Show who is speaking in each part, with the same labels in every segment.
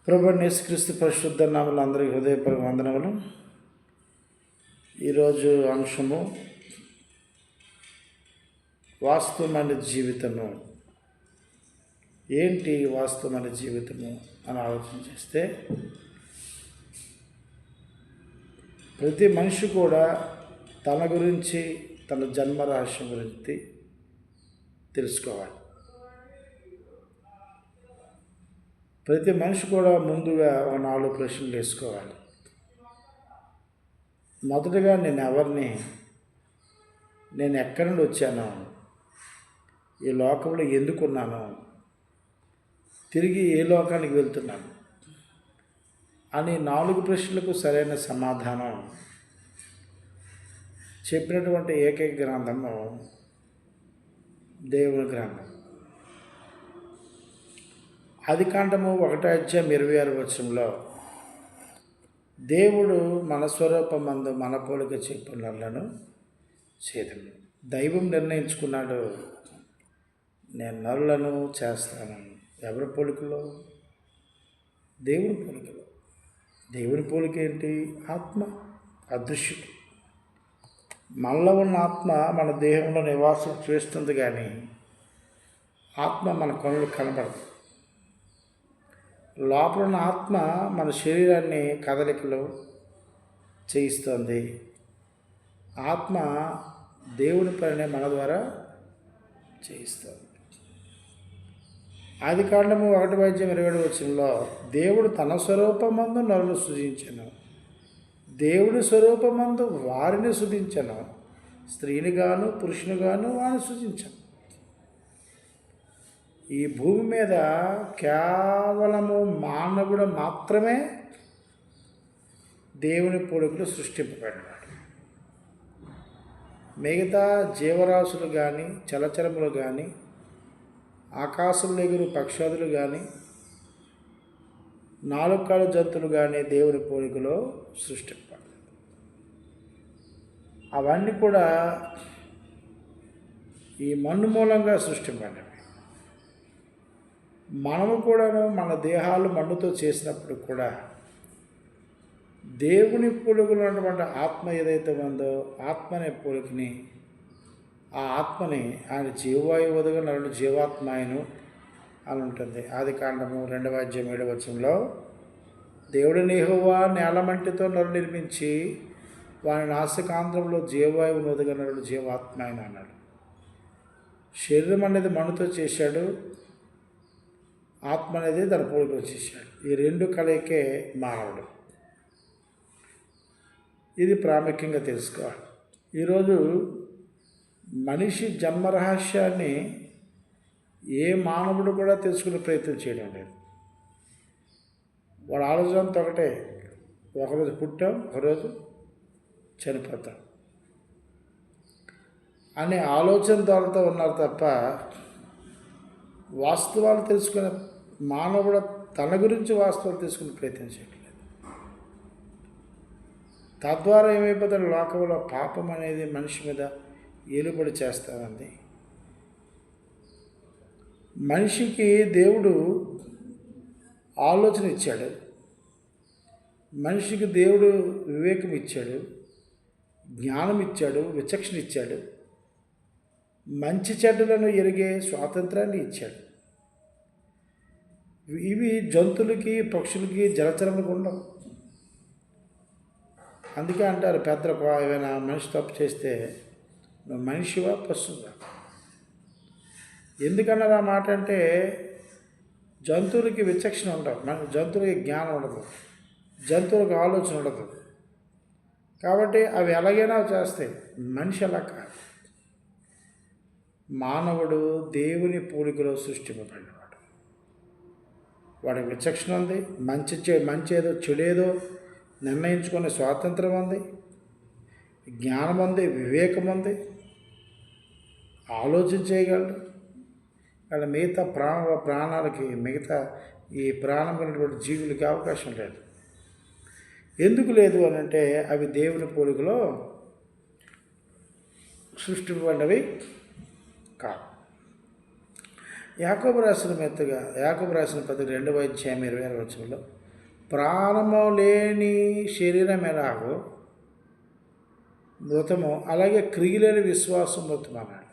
Speaker 1: ప్రభువైన యేసుక్రీస్తు పరిశుద్ధ నామములో అందరికీ హృదయపూర్వక వందనములు. ఈరోజు అంశము వాస్తవమైన జీవితము. ఏంటి వాస్తవమైన జీవితము అని ఆలోచన చేస్తే, ప్రతి మనిషి కూడా తన గురించి, తన జన్మ రహస్యం గురించి తెలుసుకోవాలి. ప్రతి మనిషి కూడా ముందుగా ఒక 4 ప్రశ్నలు వేసుకోవాలి. మొదటగా నేను ఎవరిని, నేను ఎక్కడి నుండి వచ్చాను, ఈ లోకంలో ఎందుకున్నాను, తిరిగి ఏ లోకానికి వెళ్తున్నాను అని 4 ప్రశ్నలకు సరైన సమాధానం చెప్పినటువంటి ఏకైక గ్రంథము దేవుని గ్రంథం. ఆదికాండము 1:26 దేవుడు మన స్వరూపమందు మన పోలిక చెప్పులను చేతులు. దైవం నిర్ణయించుకున్నాడు, నేను నరులను చేస్తాను. ఎవరి పోలికలో? దేవుని పోలికలో. దేవుని పోలిక ఏంటి? ఆత్మ, అదృశ్యుడు. మనలో ఉన్న ఆత్మ మన దేహంలో నివాసం చేస్తుంది, కానీ ఆత్మ మన కనులు కనబడదు. లోపల ఉన్న ఆత్మ మన శరీరాన్ని కదలికలు చేయిస్తుంది. ఆత్మ దేవుని పనిని మన ద్వారా చేయిస్తుంది. ఆదికాండము 1:27 దేవుడు తన స్వరూపమందు నరులను సృజించెను, దేవుని స్వరూపమందు వారిని సృజించెను, స్త్రీని గాను పురుషుని గాను వారిని సృజించను. ఈ భూమి మీద కేవలము మానవుడు మాత్రమే దేవుని పోలికలు సృష్టింపబడినాడు. మిగతా జీవరాశులు కానీ, చలచరములు కానీ, ఆకాశంలో ఎగురు పక్షాదులు కానీ, 4 కాళ్ళ జంతువులు కానీ దేవుని పోలికలో సృష్టింపబడ్డాయి. అవన్నీ కూడా ఈ మన్ను మూలంగా సృష్టింపబడ్డాయి. మనము కూడాను మన దేహాలు మన్నుతో చేసినప్పుడు కూడా దేవుని పోలికలో ఉన్నటువంటి ఆత్మ ఏదైతే ఉందో, ఆత్మ అనే పోలికని, ఆ ఆత్మని ఆయన జీవవాయువు వదగా నరుడు జీవాత్మాయను అని ఉంటుంది. ఆదికాండము 2:7 దేవుడిని యెహోవా నేలమంటితో నరుడు నిర్మించి వాని నాసికాంధ్రంలో జీవవాయువును వదగా నరుడు జీవాత్మాయను అన్నాడు. శరీరం అనేది మన్నుతో చేశాడు, ఆత్మ అనేది తన పోలికలో చేశాడు. ఈ 2 కలయికే మానవుడు. ఇది ప్రాముఖ్యంగా తెలుసుకోవాలి. ఈరోజు మనిషి జన్మ రహస్యాన్ని ఏ మానవుడు కూడా తెలుసుకునే ప్రయత్నం చేయడం లేదు. వాడు ఆలోచన ఒకటే, ఒకరోజు పుట్టాం, ఒకరోజు చనిపోతాం అనే ఆలోచన ద్వారా ఉన్నారు తప్ప వాస్తవాలు తెలుసుకునే మానవుడు తన గురించి వాస్తవాలు తెలుసుకునే ప్రయత్నం చేయట్లేదు. తద్వారా ఏమైపోతాడు, లోకంలో పాపం అనేది మనిషి మీద ఏలుబడి చేస్తానంది. మనిషికి దేవుడు ఆలోచన ఇచ్చాడు, మనిషికి దేవుడు వివేకం ఇచ్చాడు, జ్ఞానం ఇచ్చాడు, విచక్షణ ఇచ్చాడు, మంచి చెడ్డలను ఎరిగే స్వాతంత్రాన్ని ఇచ్చాడు. ఇవి జంతువులకి, పక్షులకి, జలచరములకు ఉండవు. అందుకే అంటారు పెద్దలకు, ఏమైనా మనిషి తప్పు చేస్తే నువ్వు మనిషివా పశువువా? ఎందుకన్నారు ఆ మాట అంటే, జంతువులకి విచక్షణ ఉండదు, జంతువులకి జ్ఞానం ఉండదు, జంతువులకు ఆలోచన ఉండదు. కాబట్టి అవి ఎలాగైనా చేస్తాయి, మనిషి అలా కాదు. మానవుడు దేవుని పోలికలో సృష్టింపబడినవాడు. వాడికి విచక్షణ ఉంది, మంచి ఏదో చెడేదో నిర్ణయించుకునే స్వాతంత్రం ఉంది, జ్ఞానం ఉంది, వివేకం ఉంది, ఆలోచన చేయగలడు. అలా మిగతా ప్రాణాలకి, మిగతా ఈ ప్రాణం ఉన్నటువంటి జీవులకి అవకాశం లేదు. ఎందుకు లేదు అని అంటే, అవి దేవుని పోలికలో సృష్టింపబడినవి కాదు. యాకోబు రాసిన పత్రిక 2వ అధ్యాయం 26వ వచనంలో ప్రాణము లేని శరీరం ఎలాగో మృతము, అలాగే క్రియలేని విశ్వాసం మృతం అన్నాడు.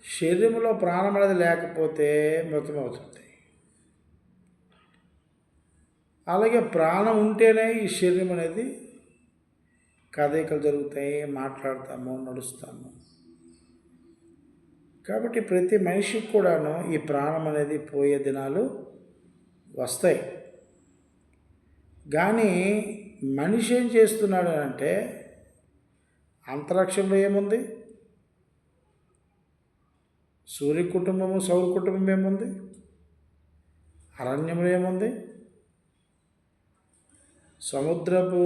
Speaker 1: శరీరంలో ప్రాణం అనేది లేకపోతే మృతమవుతుంది. అలాగే ప్రాణం ఉంటేనే ఈ శరీరం అనేది కదలికలు జరుగుతాయి, మాట్లాడతాము, నడుస్తాము. కాబట్టి ప్రతి మనిషికి కూడాను ఈ ప్రాణం అనేది పోయే దినాలు వస్తాయి. కానీ మనిషి ఏం చేస్తున్నాడు అంటే, అంతరిక్షంలో ఏముంది? సూర్య కుటుంబము, సౌర కుటుంబం ఏముంది? అరణ్యంలో ఏముంది? సముద్రపు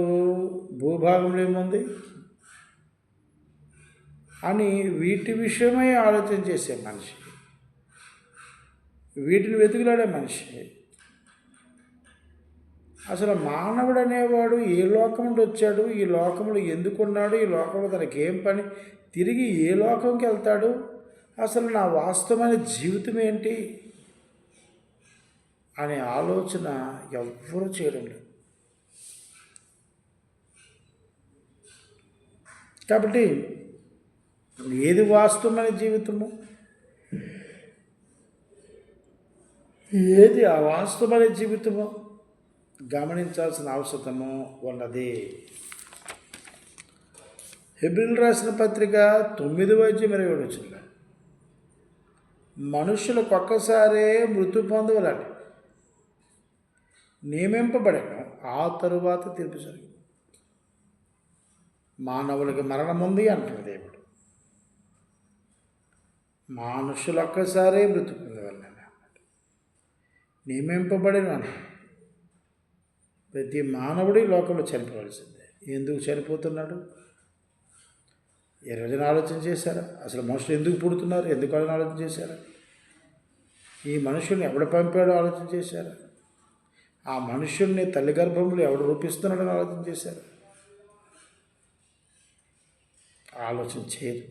Speaker 1: భూభాగంలో ఏముంది అని వీటి విషయమై ఆలోచన చేసే మనిషి, వీటిని వెతుకులాడే మనిషి. అసలు మానవుడు అనేవాడు ఏ లోకం నుండి వచ్చాడు, ఈ లోకంలో ఎందుకున్నాడు, ఈ లోకంలో తనకి ఏం పని, తిరిగి ఏ లోకంకి వెళ్తాడు, అసలు నా వాస్తవమైన జీవితం ఏంటి అనే ఆలోచన ఎవ్వరూ చేయడం లేదు. కాబట్టి ఏది వాస్తవమైన జీవితము, ఏది అవాస్తవమైన జీవితము గమనించాల్సిన అవసరము ఉన్నది. హెబ్రీయులకు రాసిన పత్రిక 9వ అధ్యాయం 27వ వచనం, మనుషులకు ఒక్కసారే మృతి పొందవలని నియమింపబడను, ఆ తరువాత తీర్పు జరిగింది. మానవులకి మరణం ఉంది అంటాడు దేవుడు. మనుషులు ఒక్కసారే మృతి పొందవలని అన్నాడు, నియమింపబడిన అన్నాడు. ప్రతి మానవుడి లోకంలో చనిపోవలసిందే. ఎందుకు చనిపోతున్నాడు? ఏ రోజున ఆలోచన చేశారా? అసలు మనుషులు ఎందుకు పుడుతున్నారు, ఎందుకు అని ఆలోచన చేశారా? ఈ మనుషుల్ని ఎవడు పంపాడో ఆలోచన చేశారా? ఆ మనుషుల్ని తల్లి గర్భంలో ఎవడు రూపిస్తున్నాడని ఆలోచన చేశారా? ఆలోచన చేయరు,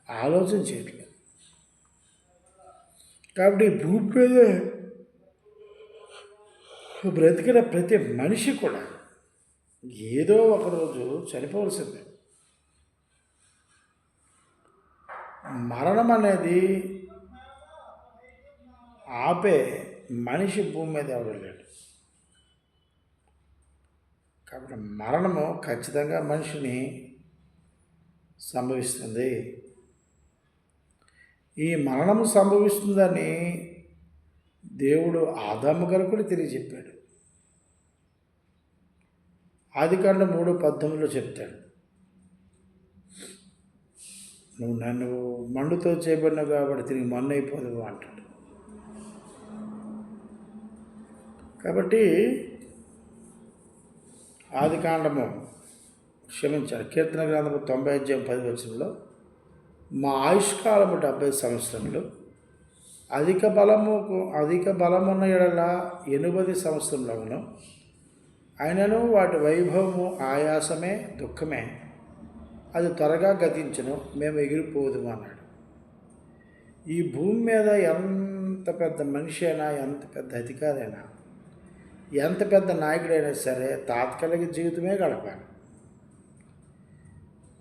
Speaker 1: ఆలోచన చేయట్లేదు. కాబట్టి భూమి మీద బ్రతికిన ప్రతి మనిషి కూడా ఏదో ఒకరోజు చనిపోవలసిందే. మరణం అనేది ఆపే మనిషి భూమి మీద ఎవరు లేడు. కాబట్టి మరణము ఖచ్చితంగా మనిషిని సంభవిస్తుంది. ఈ మరణము సంభవిస్తుందని దేవుడు ఆదాము గారు కూడా తెలియజెప్పాడు. ఆదికాండం 3:19 చెప్తాడు, నువ్వు నన్ను మండుతో చేయబడినావు కాబట్టి తిరిగి మన్ను అయిపోదు అంటాడు. కాబట్టి కీర్తన గ్రంథము 90 అధ్యాయం 10 వచనంలో, మా ఆయుష్కాలము 70 సంవత్సరములు, అధిక బలమున్న ఎడల 80 సంవత్సరంలోను, అయినను వాటి వైభవము ఆయాసమే, దుఃఖమే, అది త్వరగా గతించును, మేము ఎగిరిపోదుము అన్నాడు. ఈ భూమి మీద ఎంత పెద్ద మనిషి అయినా, ఎంత పెద్ద అధికారి అయినా, ఎంత పెద్ద నాయకుడైనా సరే తాత్కాలిక జీవితమే గడపాలి.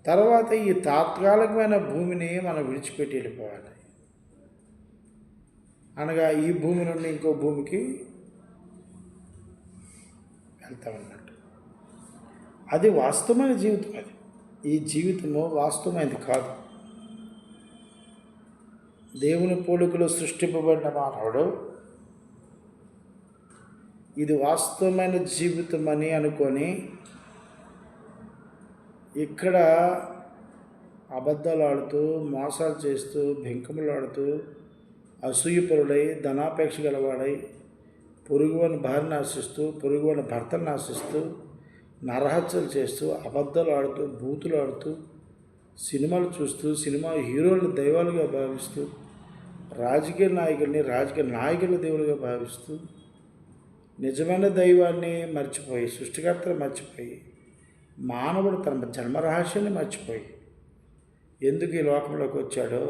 Speaker 1: తర్వాత ఈ తాత్కాలికమైన భూమిని మనం విడిచిపెట్టి వెళ్ళిపోవాలి. అనగా ఈ భూమి నుండి ఇంకో భూమికి వెళ్తామన్నట్టు. అది వాస్తవమైన జీవితం. అది ఈ జీవితము వాస్తవమైనది కాదు. దేవుని పోలికలో సృష్టింపబడిన మానవుడు ఇది వాస్తవమైన జీవితం అని అనుకొని ఇక్కడ అబద్ధాలు ఆడుతూ, మోసాలు చేస్తూ, బెంకములాడుతూ, అసూయపరుడై, ధనాపేక్ష గలవాడై, పొరుగువాని భార్యను ఆశిస్తూ, పొరుగువాని భర్తను ఆశిస్తూ, నరహత్యలు చేస్తూ, అబద్ధాలు ఆడుతూ, బూతులు ఆడుతూ, సినిమాలు చూస్తూ, సినిమా హీరోలను దైవాలుగా భావిస్తూ, రాజకీయ నాయకుల దేవులుగా భావిస్తూ, నిజమైన దైవాన్ని మర్చిపోయి, సృష్టికర్తను మర్చిపోయి, మానవుడు తన జన్మరహస్యాన్ని మర్చిపోయి ఎందుకు ఈ లోకంలోకి వచ్చాడో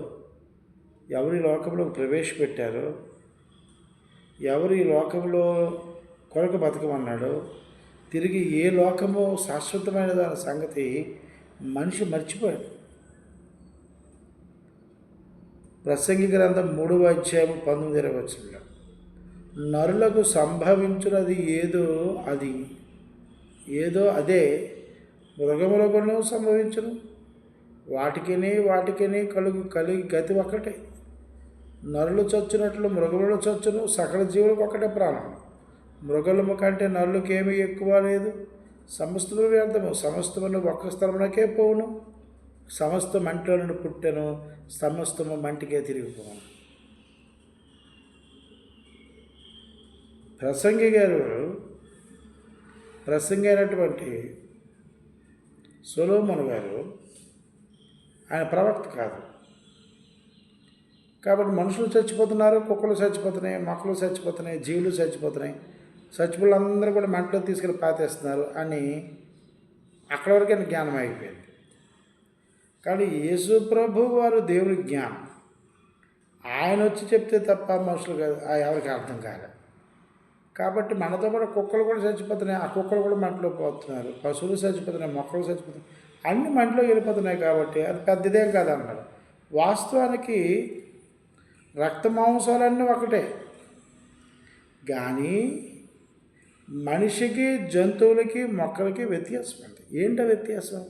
Speaker 1: ఎవరు ఈ లోకంలోకి ప్రవేశపెట్టారో, ఎవరు ఈ లోకంలో కొరకు బతకమన్నాడో, తిరిగి ఏ లోకము శాశ్వతమైన దాని సంగతి మనిషి మర్చిపోయాడు. ప్రసంగి గ్రంథం 3వ అధ్యాయం 19వ వచనంలో నరులకు సంభవించున్నది ఏదో అదే మృగములకును సంభవించును. వాటికిని కలిగి గతి ఒక్కటే. నరులు చచ్చునట్లు మృగములు చచ్చును. సకల జీవులకు ఒకటే ప్రాణం. మృగముల కంటే నరులకేమీ ఎక్కువ లేదు. సమస్తము వ్యర్థము. సమస్తమును ఒక్క స్థలమునకే పోవును. సమస్త మంటిలో నుండి పుట్టెను, సమస్తము మంటికే తిరిగిపోవును. ప్రసంగి అయినటువంటి సొలొమోను గారు ఆయన ప్రవక్త కాదు. కాబట్టి మనుషులు చచ్చిపోతున్నారు, కుక్కలు చచ్చిపోతున్నాయి, మొక్కలు చచ్చిపోతున్నాయి, జీవులు చచ్చిపోతున్నాయి, చచ్చిపోళ్ళందరూ కూడా మంటలో తీసుకెళ్ళి పాతేస్తున్నారు అని అక్కడి వరకే జ్ఞానం అయిపోయింది. కానీ యేసు ప్రభు వారు దేవుని జ్ఞానం, ఆయన వచ్చి చెప్తే తప్ప మనుషులు ఎవరికి అర్థం కాలేదు. కాబట్టి మనతో పాటు కుక్కలు కూడా చచ్చిపోతున్నాయి, ఆ కుక్కలు కూడా మంటలో పోతున్నారు, పశువులు చచ్చిపోతున్నాయి, మొక్కలు చచ్చిపోతున్నాయి, అన్ని మంటలో వెళ్ళిపోతున్నాయి. కాబట్టి అది పెద్దదేం కాదన్నారు. వాస్తవానికి రక్త మాంసాలన్నీ ఒకటే, కానీ మనిషికి, జంతువులకి, మొక్కలకి వ్యత్యాసం ఉంది. ఏంటో వ్యత్యాసం?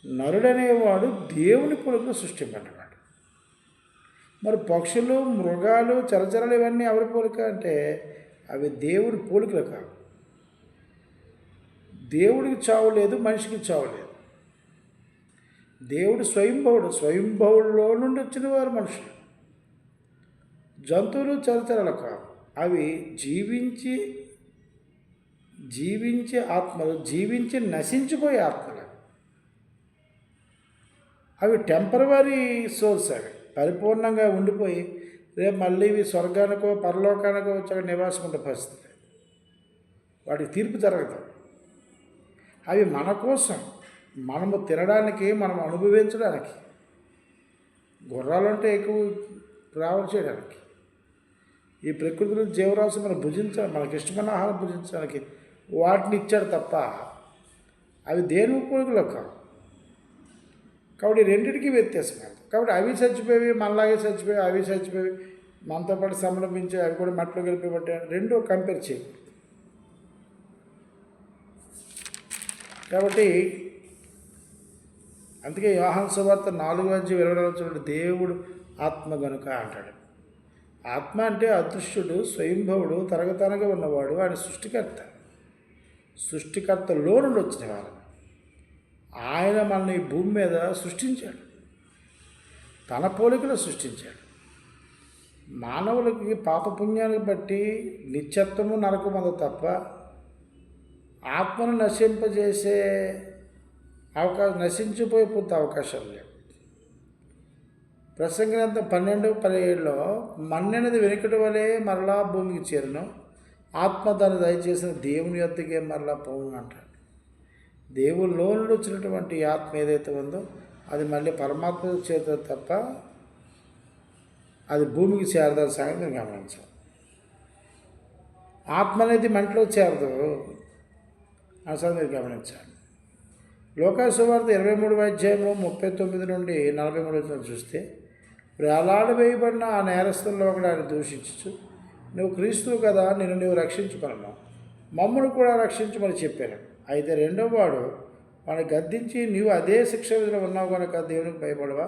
Speaker 1: నరుడనేవాడు దేవుని పోలికలో సృష్టింపబడ్డాడు. మరి పక్షులు, మృగాలు, చరచరలు ఇవన్నీ ఎవరి పోలిక అంటే అవి దేవుడి పోలికలు కావు. దేవుడికి చావు లేదు, మనిషికి చావు లేదు. దేవుడు స్వయంభవుడిలో నుండి వచ్చిన వారు మనుషులు. జంతువులు చరచరలు కావు. అవి జీవించే ఆత్మలు, జీవించి నశించిపోయే ఆత్మలు. అవి టెంపరవరీ సోర్స్. అవి పరిపూర్ణంగా ఉండిపోయి రేపు మళ్ళీ ఇవి స్వర్గానికో పరలోకానికో వచ్చాక నివాసం ఉండే పరిస్థితి. వాటికి తీర్పు జరగదు. అవి మన కోసం, మనము తినడానికి, మనం అనుభవించడానికి, గుర్రాలంటే ఎక్కువ ట్రావెల్ చేయడానికి, ఈ ప్రకృతిలో జీవరాశి మనం భుజించాలి, మనకి ఇష్టమైన ఆహారం భుజించడానికి వాటిని ఇచ్చాడు తప్ప అవి దేని ఉపయోగంలో కావు. కాబట్టి రెండింటికి వ్యత్యాసం. కాబట్టి అవి చచ్చిపోయి మనలాగే చచ్చిపోయి, అవి చచ్చిపోయి మనతో పాటు సంభ్రమించి అవి కూడా మట్టిలో గెలిపిబట్టే రెండూ కంపేర్ చేయకూడదు. కాబట్టి అందుకే యోహాను సువార్త 4:24 దేవుడు ఆత్మ గనుక అంటాడు. ఆత్మ అంటే అదృశ్యుడు, స్వయంభవుడు, తరగతనగా ఉన్నవాడు. ఆయన సృష్టికర్తలో నుండి వచ్చిన వారు. ఆయన మనల్ని ఈ భూమి మీద సృష్టించాడు, తన పోలికలో సృష్టించాడు. మానవులకి పాపపుణ్యానికి బట్టి నిత్యత్వము నరకమందు తప్ప ఆత్మను నశింపజేసే నశించిపోయి పూర్తి అవకాశం లేవు. ప్రసంగి గ్రంథం 12:17 మన్నెనది వెనుకటి వలె మరలా భూమికి చేరును, ఆత్మ దాన్ని దయచేసిన దేవుని యొద్దకే మరలా పోవును అంటాడు. దేవునిలో నుండి వచ్చినటువంటి ఆత్మ ఏదైతే ఉందో అది మళ్ళీ పరమాత్మ చేరుతుంది తప్ప అది భూమికి చేరదని సంగతి గమనించాలి. ఆత్మ అనేది మంటలో చేరదు ఆ సంగతి గమనించాలి. లోకాసు సువార్త 23:39 నుండి 43 చూస్తే వేలాడవేయబడిన ఆ నేరస్తుల్లో ఒకడు ఆయన దూషించు, నువ్వు క్రీస్తువు కదా, నీవు రక్షించుకున్నావు, మమ్మల్ని కూడా రక్షించమని చెప్పాను. అయితే రెండవ వాడు వాడిని గద్దించి, నీవు అదే శిక్ష విధిలో ఉన్నావు కనుక దేవునికి భయపడవా?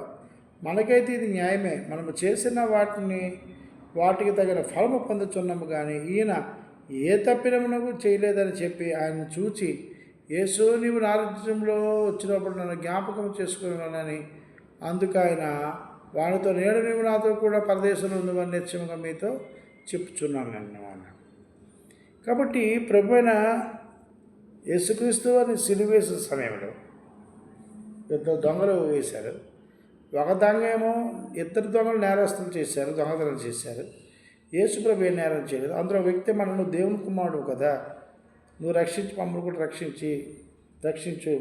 Speaker 1: మనకైతే ఇది న్యాయమే, మనము చేసిన వాటికి తగిన ఫలము పొందుతున్నాము. కానీ ఈయన ఏ తప్పిదమునకు చేయలేదని చెప్పి ఆయన చూచి, యేసు నీవు నా రాజ్యంలో వచ్చినప్పుడు నన్ను జ్ఞాపకం చేసుకున్నానని అందుకు ఆయన వాడితో, నేడు నీవు నాతో కూడా పరదేశంలో ఉందని నిశ్చయంగా మీతో చెప్పుచున్నాను అన్నాడు. కాబట్టి ప్రభువైన యేసుక్రీస్తు వారిని సిలువేసిన సమయంలో ఇద్దరు దొంగలు వేశారు. ఒక దొంగేమో ఇద్దరు దొంగలు నేరస్తులు చేశారు, దొంగతనం చేశారు. యేసు ప్రభు ఏ నేరం చేయలేదు. అందులో వ్యక్తి మనను దేవుని కుమారుడు కదా, నువ్వు రక్షించి మమ్మల్ని కూడా రక్షించు,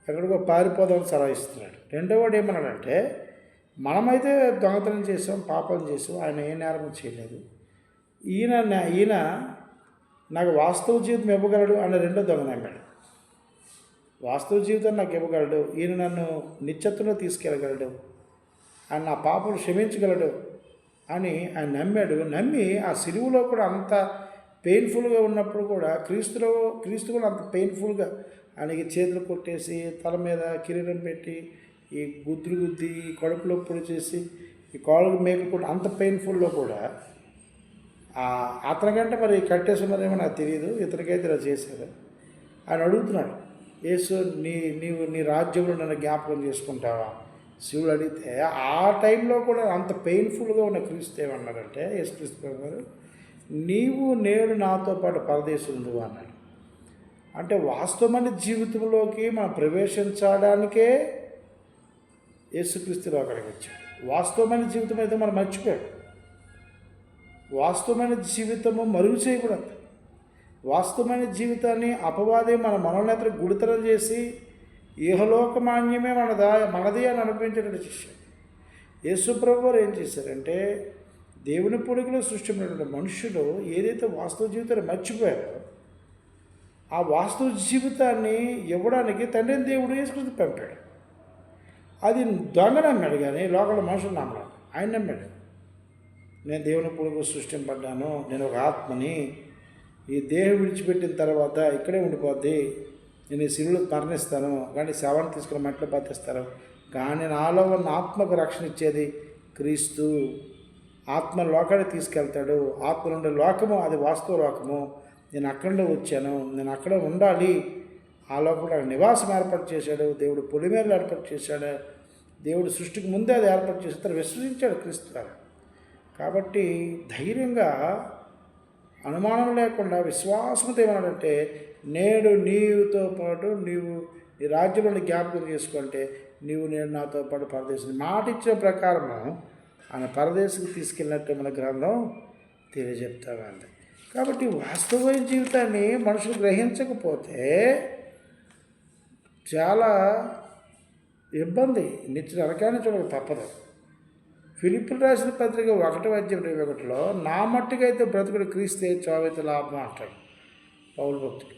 Speaker 1: ఎక్కడికో పారిపోదామని సలహా ఇస్తున్నాడు. రెండో వాడు ఏమన్నాడంటే, మనమైతే దొంగతనం చేసాం, పాపం చేసాం, ఆయన ఏ నేరం చేయలేదు. ఈయన నాకు వాస్తవ జీవితం ఇవ్వగలడు అనే రెండో దొంగ నమ్మాడు. వాస్తవ జీవితం నాకు ఇవ్వగలడు, ఈయన నన్ను నిత్యత్వంలో తీసుకెళ్ళగలడు, ఆయన నా పాపం క్షమించగలడు అని ఆయన నమ్మాడు. నమ్మి ఆ సిలువలో కూడా అంత పెయిన్ఫుల్గా ఉన్నప్పుడు కూడా క్రీస్తు కూడా అంత పెయిన్ఫుల్గా ఆయనకి చేతులు కొట్టేసి తల మీద కిరీటం పెట్టి ఈ గుద్ది కడుపులో పొడి చేసి ఈ కాళ్ళకు మేకలు కూడా అంత పెయిన్ఫుల్లో కూడా అతనికంటే మరి కట్టేస్తున్నారేమో నాకు తెలియదు, ఇతనికైతే ఇలా చేశారు. ఆయన అడుగుతున్నాడు, యేసు నీ రాజ్యంలో నన్ను జ్ఞాపకం చేసుకుంటావా? శివుడు అడిగితే ఆ టైంలో కూడా అంత పెయిన్ఫుల్గా ఉన్న క్రీస్తు ఏమన్నారంటే, యేసుక్రీస్తు గారు, నీవు నేడు నాతో పాటు పరదేశుండు అన్నాడు. అంటే వాస్తవమైన జీవితంలోకి మనం ప్రవేశించడానికే యేసుక్రీస్తులో అక్కడికి వచ్చాడు. వాస్తవమైన జీవితం అయితే మనం మర్చిపోయాడు. వాస్తవమైన జీవితము మరుగు చేయకూడదు. వాస్తవమైన జీవితాన్ని అపవాది మన మనోనేతలు గుడితనం చేసి ఇహలోకమాన్యమే మనది అని అనిపించేటట్టు చేశాడు. యేసుప్రభు వారు ఏం చేశారంటే, దేవుని పొడుగులో సృష్టించినటువంటి మనుషులు ఏదైతే వాస్తవ జీవితాన్ని మర్చిపోయారో ఆ వాస్తవ జీవితాన్ని ఇవ్వడానికి తండ్రి దేవుడు యేసుక్రీస్తు పంపాడు. అది దొంగ నమ్మాడు, కానీ లోకల్ మనుషులు నమ్మలేదు. ఆయన నమ్మాడు, నేను దేవుని పొడుగు సృష్టింపడ్డాను, నేను ఒక ఆత్మని, ఈ దేహం విడిచిపెట్టిన తర్వాత ఇక్కడే ఉండిపోద్ది, నేను ఈ శిలువలో మరణిస్తాను, కానీ శవాన్ని తీసుకుని మట్టిలో బతిస్తారు, కానీ నాలో ఉన్న ఆత్మకు రక్షణ ఇచ్చేది క్రీస్తు. ఆత్మ లోకానికి తీసుకెళ్తాడు. ఆత్మ నుండి లోకము అది వాస్తవ లోకము, నేను అక్కడే వచ్చాను, నేను అక్కడే ఉండాలి. ఆ లోపల నివాసం ఏర్పాటు చేశాడు దేవుడు, పొలిమేరలు ఏర్పాటు చేశాడు దేవుడు. సృష్టికి ముందే అది ఏర్పాటు చేసి తను విశ్వసించాడు క్రీస్తు గారు. కాబట్టి ధైర్యంగా అనుమానం లేకుండా విశ్వాసంతో ఏమన్నాడంటే, నేడు నీవుతో పాటు నీవు నీ రాజ్యంలో జ్ఞాపకం చేసుకుంటే నేడు నాతో పాటు పరదేశం మాట ఇచ్చిన ప్రకారము ఆయన పరదేశంకి తీసుకెళ్ళినట్టు మన గ్రంథం తెలియజెప్తామండి. కాబట్టి వాస్తవమైన జీవితాన్ని మనుషులు గ్రహించకపోతే చాలా ఇబ్బంది, నిత్య నరకాన్ని చూడక తప్పదు. ఫిలిప్పులు రాసిన పత్రిక 1:21 నా మట్టుకైతే బ్రతుకుడు క్రీస్తే చావైతే లాభం అంటాడు పౌలు భక్తుడు.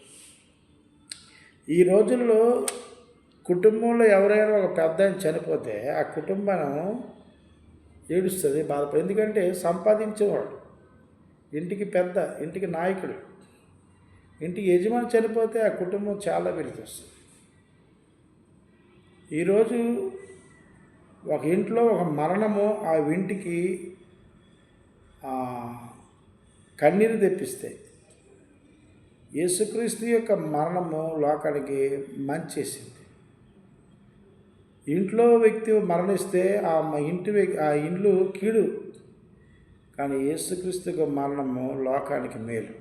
Speaker 1: ఈ రోజుల్లో కుటుంబంలో ఎవరైనా ఒక పెద్ద ఆయన చనిపోతే ఆ కుటుంబం ఏడుస్తుంది, బాధపడి. ఎందుకంటే సంపాదించేవాడు, ఇంటికి పెద్ద, ఇంటికి నాయకుడు, ఇంటికి యజమాని చనిపోతే ఆ కుటుంబం చాలా వెలితొస్తుంది. ఈరోజు ఒక ఇంట్లో ఒక మరణము ఆ ఇంటికి కన్నీరు తెప్పిస్తాయి. యేసుక్రీస్తు యొక్క మరణము లోకానికి మంచేసింది. ఇంట్లో వ్యక్తి మరణిస్తే ఆ ఇల్లు కీడు, కానీ యేసుక్రీస్తు యొక్క మరణము లోకానికి మేలు.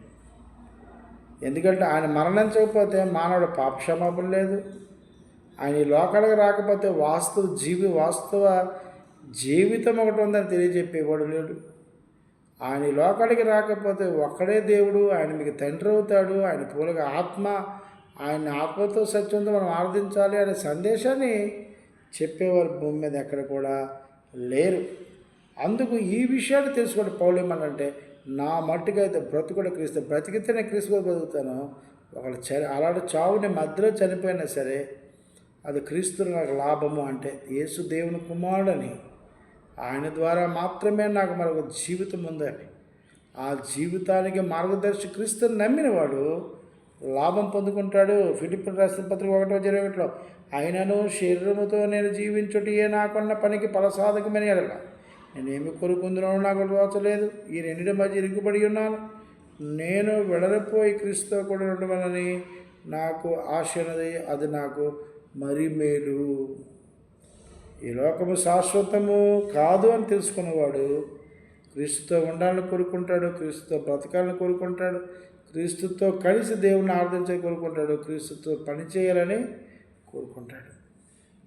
Speaker 1: ఎందుకంటే ఆయన మరణించకపోతే మానవుడు పాపక్షమాపణ లేదు. ఆయన ఈ లోకాలకు రాకపోతే వాస్తవ జీవితం ఒకటి ఉందని తెలియజెప్పేవాడు లేడు. ఆయన ఈ లోకానికి రాకపోతే ఒక్కడే దేవుడు, ఆయన మీకు తండ్రి అవుతాడు, ఆయన పూలగా ఆత్మ, ఆయన ఆత్మతో సత్యంతో మనం ఆరాధించాలి అనే సందేశాన్ని చెప్పేవారు భూమి మీద ఎక్కడ కూడా లేరు. అందుకు ఈ విషయాన్ని తెలుసుకోండి. పౌలు ఏమనంటే, నా మట్టుకైతే బ్రతుకుడు క్రీస్తు, బ్రతికితేనే క్రీస్తు బతుకుతాను. ఒకళ్ళు అలాంటి చావుని మధ్యలో చనిపోయినా సరే అది క్రీస్తు నాకు లాభము. అంటే యేసు దేవుని కుమారుడని, ఆయన ద్వారా మాత్రమే నాకు మరొక జీవితం ఉందని, ఆ జీవితానికి మార్గదర్శి క్రీస్తుని నమ్మినవాడు లాభం పొందుకుంటాడు. ఫిలిప్పులు రాసిన పత్రిక 1:21 ఆయనను శరీరముతో నేను జీవించుటయే నాకున్న పనికి ఫలసాధకమని ఎడల నేనేమి కోరుకుందునో నాకు తోచలేదు. ఈ రెండింటి మధ్య ఇరుకుబడి ఉన్నాను. నేను వెడలిపోయి క్రీస్తుతో కూడా ఉండవలని నాకు ఆశ ఉన్నది, అది నాకు మరి మేలు. ఈ లోకము శాశ్వతము కాదు అని తెలుసుకున్నవాడు క్రీస్తుతో ఉండాలని కోరుకుంటాడు, క్రీస్తుతో బ్రతకాలని కోరుకుంటాడు, క్రీస్తుతో కలిసి దేవుని ఆరాధించాలని కోరుకుంటాడు, క్రీస్తుతో పనిచేయాలని కోరుకుంటాడు.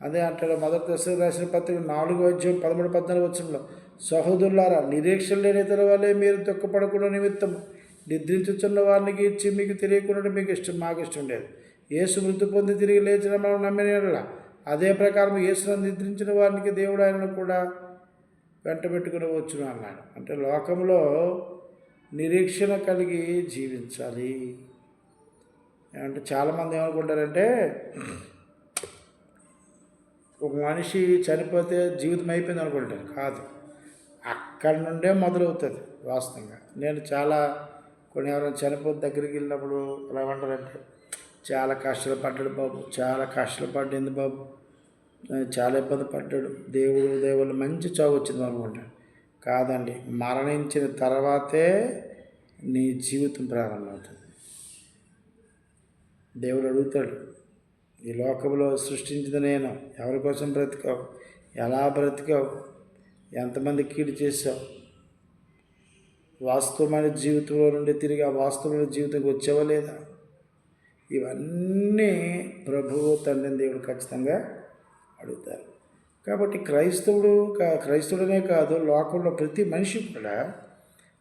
Speaker 1: అదే అంటాడు మొదటి దశకు రాసిన పత్రిక 4:13-14 సహోదరులారా, నిరీక్షణ లేని ఇతర వల్లే మీరు దుఃఖపడకుండా నిమిత్తం నిద్రించుచున్న వారిని ఇచ్చి మీకు తెలియకుండా మాకు ఇష్టం లేదు. యేసు మృతి పొంది తిరిగి లేచిన మనం నమ్మిన అదే ప్రకారం యేసును నిద్రించిన వారికి దేవుడు ఆయనను కూడా వెంట పెట్టుకుని వచ్చును అన్నాడు. అంటే లోకంలో నిరీక్షణ కలిగి జీవించాలి. అంటే చాలామంది ఏమనుకుంటారంటే ఒక మనిషి చనిపోతే జీవితం అయిపోయింది అనుకుంటారు. కాదు, అక్కడి నుండే మొదలవుతుంది వాస్తవంగా. నేను చాలా కొన్ని ఎవరైనా చనిపోతే దగ్గరికి వెళ్ళినప్పుడు ఎలా ఏమంటారంటే, చాలా కష్టాలు పడ్డాడు బాబు, చాలా కష్టాలు పడింది బాబు, చాలా ఇబ్బంది పడ్డాడు, దేవుళ్ళు మంచి చావు వచ్చింది అనుకుంటాడు. కాదండి, మరణించిన తర్వాతే నీ జీవితం ప్రారంభమవుతుంది. దేవుడు అడుగుతాడు, ఈ లోకంలో సృష్టించింది నేను, ఎవరి కోసం బ్రతికావు, ఎలా బ్రతికావు, ఎంతమంది కీడు చేసావు, వాస్తవమైన జీవితంలో నుండి తిరిగి ఆ వాస్తవమైన జీవితంకి వచ్చావా లేదా? ఇవన్నీ ప్రభువు తండ్రిని దేవుడు ఖచ్చితంగా అడుగుతారు. కాబట్టి క్రైస్తవుడనే కాదు, లోకంలో ప్రతి మనిషి కూడా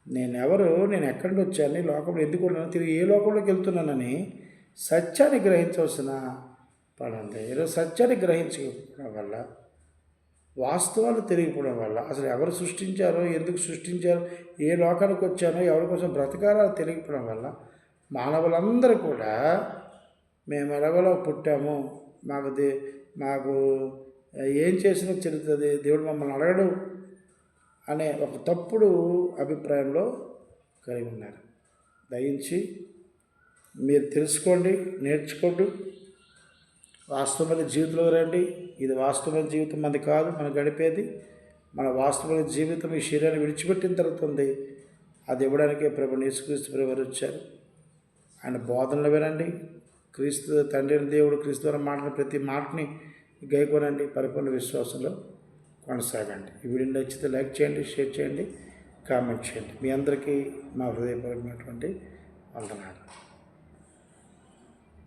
Speaker 1: నేను ఎక్కడి నుంచి వచ్చాను, లోకంలో ఎందుకు ఉన్నాను, తిరిగి ఏ లోకంలోకి వెళ్తున్నానని సత్యాన్ని గ్రహించవలసిన పని ఉంది. ఈరోజు సత్యాన్ని గ్రహించకపోవడం వల్ల, వాస్తవాలు తెలియకపోవడం వల్ల, అసలు ఎవరు సృష్టించారో, ఎందుకు సృష్టించారో, ఏ లోకానికి వచ్చానో, ఎవరి కోసం బ్రతకాలో తెలియకపోవడం వల్ల మానవులందరూ కూడా మేము ఎలాగోలా పుట్టాము, మాకు ఏం చేసినా చెల్లుతుంది, దేవుడు మమ్మల్ని అడగడు అనే ఒక తప్పుడు అభిప్రాయంలో కలిగి ఉన్నారు. దయించి మీరు తెలుసుకోండి, నేర్చుకోండి, వాస్తవమైన జీవితంలో రండి. ఇది వాస్తవమైన జీవితం మనది కాదు, మనం గడిపేది. మన వాస్తవమైన జీవితం ఈ శరీరాన్ని విడిచిపెట్టిన తర్వాత ఉంది. అది ఇవ్వడానికే ప్రభు యేసుక్రీస్తు ప్రభువారు వచ్చారు. ఆయన బోధనలు వినండి, క్రీస్తు తండ్రి దేవుడు క్రీస్తు ద్వారా మాట్లాడిన ప్రతి మాటని గైకొనండి, పరిపూర్ణ విశ్వాసంలో కొనసాగండి. ఈ వీడియో నచ్చితే లైక్ చేయండి, షేర్ చేయండి, కామెంట్ చేయండి. మీ అందరికీ మా హృదయపూర్వకమైనటువంటి వందనాలు.